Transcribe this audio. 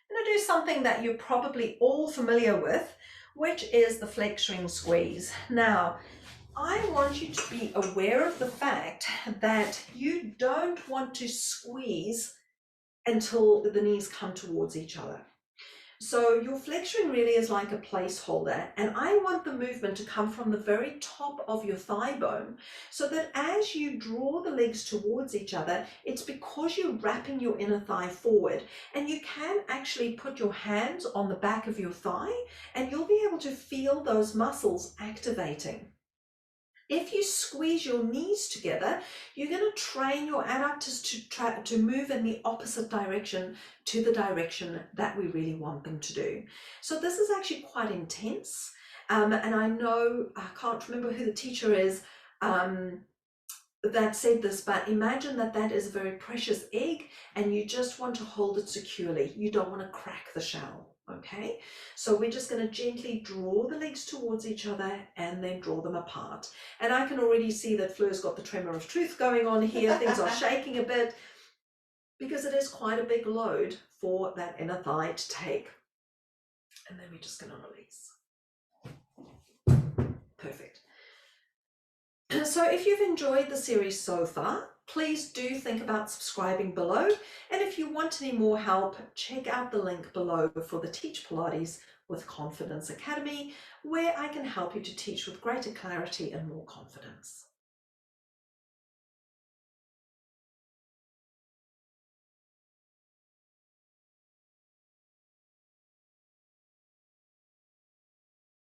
I'm going to do something that you're probably all familiar with, which is the flex ring squeeze. Now, I want you to be aware of the fact that you don't want to squeeze until the knees come towards each other. So your flex ring really is like a placeholder, and I want the movement to come from the very top of your thigh bone, so that as you draw the legs towards each other, it's because you're wrapping your inner thigh forward, and you can actually put your hands on the back of your thigh and you'll be able to feel those muscles activating. If you squeeze your knees together, you're going to train your adductors to move in the opposite direction to the direction that we really want them to do. So this is actually quite intense. And I know, I can't remember who the teacher is that said this, but imagine that that is a very precious egg and you just want to hold it securely. You don't want to crack the shell. Okay, so we're just going to gently draw the legs towards each other and then draw them apart. And I can already see that Fleur's got the tremor of truth going on here. Things are shaking a bit because it is quite a big load for that inner thigh to take. And then we're just going to release. Perfect. So if you've enjoyed the series so far, please do think about subscribing below. And if you want any more help, check out the link below for the Teach Pilates with Confidence Academy, where I can help you to teach with greater clarity and more confidence.